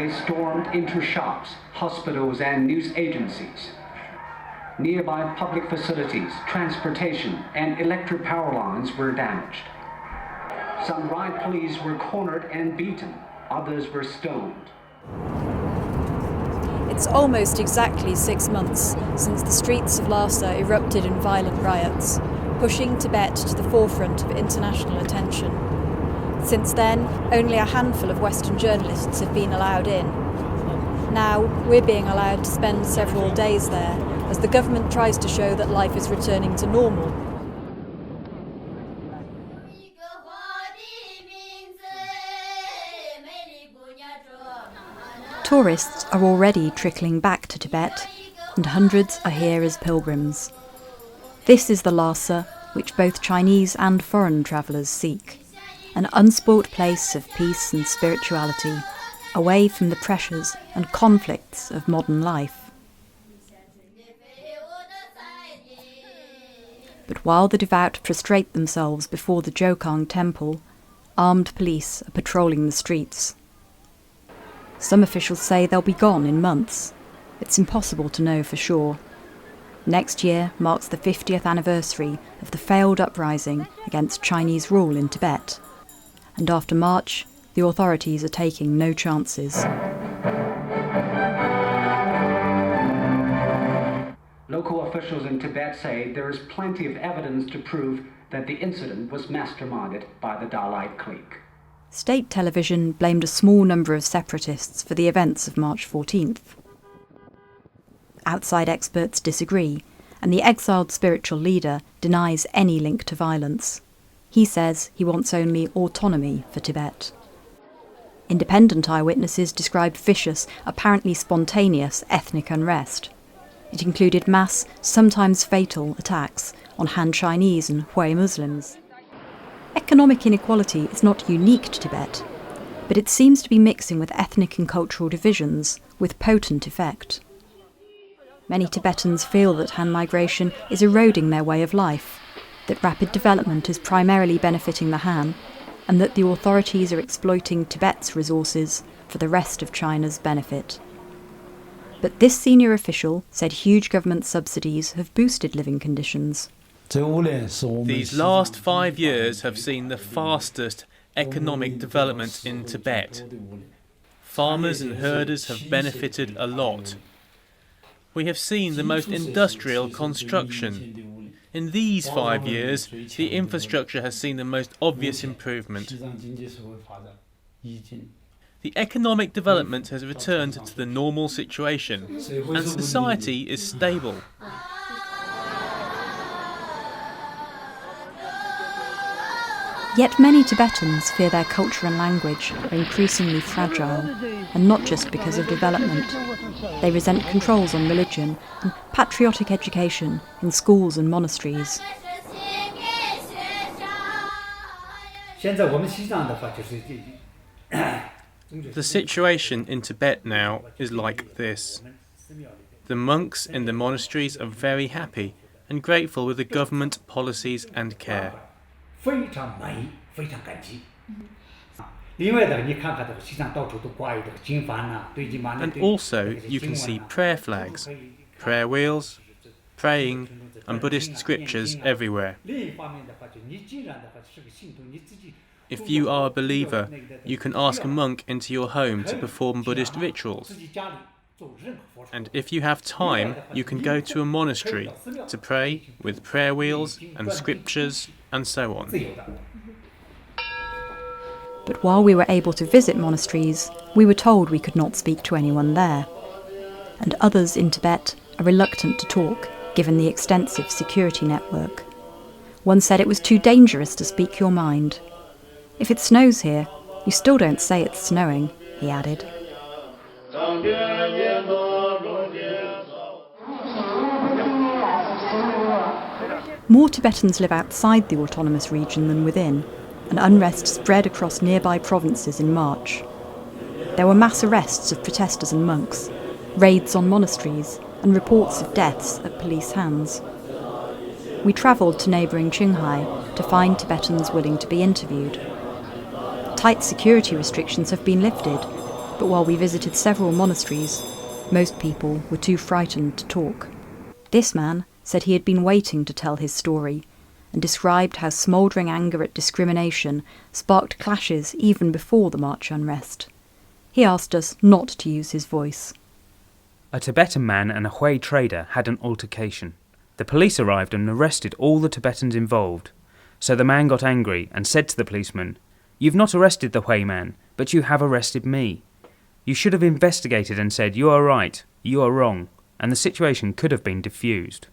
They stormed into shops, hospitals, and news agencies. Nearby public facilities, transportation, and electric power lines were damaged. Some riot police were cornered and beaten. Others were stoned. It's almost exactly 6 months since the streets of Lhasa erupted in violent riots, pushing Tibet to the forefront of international attention. Since then, only a handful of Western journalists have been allowed in. Now, we're being allowed to spend several days there as the government tries to show that life is returning to normal. Tourists are already trickling back to Tibet, and hundreds are here as pilgrims. This is the Lhasa which both Chinese and foreign travellers seek, an unspoilt place of peace and spirituality, away from the pressures and conflicts of modern life. But while the devout prostrate themselves before the Jokang temple, armed police are patrolling the streets. Some officials say they'll be gone in months. It's impossible to know for sure. Next year marks the 50th anniversary of the failed uprising against Chinese rule in Tibet. And after March, the authorities are taking no chances. Local officials in Tibet say there is plenty of evidence to prove that the incident was masterminded by the Dalai clique. State television blamed a small number of separatists for the events of March 14th. Outside experts disagree, and the exiled spiritual leader denies any link to violence. He says he wants only autonomy for Tibet. Independent eyewitnesses described vicious, apparently spontaneous ethnic unrest. It included mass, sometimes fatal, attacks on Han Chinese and Hui Muslims. Economic inequality is not unique to Tibet, but it seems to be mixing with ethnic and cultural divisions with potent effect. Many Tibetans feel that Han migration is eroding their way of life, that rapid development is primarily benefiting the Han, and that the authorities are exploiting Tibet's resources for the rest of China's benefit. But this senior official said huge government subsidies have boosted living conditions. These last 5 years have seen the fastest economic development in Tibet. Farmers and herders have benefited a lot. We have seen the most industrial construction. In these 5 years, the infrastructure has seen the most obvious improvement. The economic development has returned to the normal situation, and society is stable. Yet many Tibetans fear their culture and language are increasingly fragile, and not just because of development. They resent controls on religion and patriotic education in schools and monasteries. The situation in Tibet now is like this. The monks in the monasteries are very happy and grateful with the government policies and care. And also you can see prayer flags, prayer wheels, praying and Buddhist scriptures everywhere. If you are a believer, you can ask a monk into your home to perform Buddhist rituals. And if you have time, you can go to a monastery to pray with prayer wheels and scriptures and so on. But while we were able to visit monasteries, we were told we could not speak to anyone there. And others in Tibet are reluctant to talk, given the extensive security network. One said it was too dangerous to speak your mind. If it snows here, you still don't say it's snowing, he added. More Tibetans live outside the autonomous region than within, and unrest spread across nearby provinces in March. There were mass arrests of protesters and monks, raids on monasteries, and reports of deaths at police hands. We travelled to neighbouring Qinghai to find Tibetans willing to be interviewed. Tight security restrictions have been lifted, but while we visited several monasteries, most people were too frightened to talk. This man said he had been waiting to tell his story, and described how smouldering anger at discrimination sparked clashes even before the March unrest. He asked us not to use his voice. A Tibetan man and a Hui trader had an altercation. The police arrived and arrested all the Tibetans involved. So the man got angry and said to the policeman, "You've not arrested the Hui man, but you have arrested me. You should have investigated and said, 'You are right, you are wrong,' and the situation could have been diffused."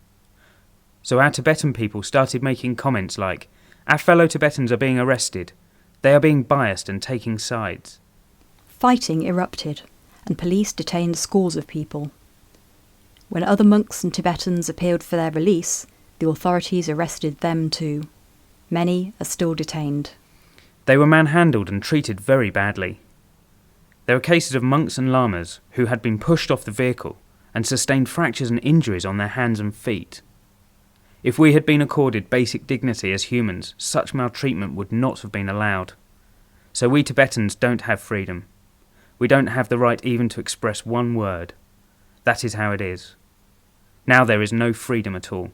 So our Tibetan people started making comments like, "Our fellow Tibetans are being arrested. They are being biased and taking sides." Fighting erupted, and police detained scores of people. When other monks and Tibetans appealed for their release, the authorities arrested them too. Many are still detained. They were manhandled and treated very badly. There were cases of monks and lamas who had been pushed off the vehicle and sustained fractures and injuries on their hands and feet. If we had been accorded basic dignity as humans, such maltreatment would not have been allowed. So we Tibetans don't have freedom. We don't have the right even to express one word. That is how it is. Now there is no freedom at all.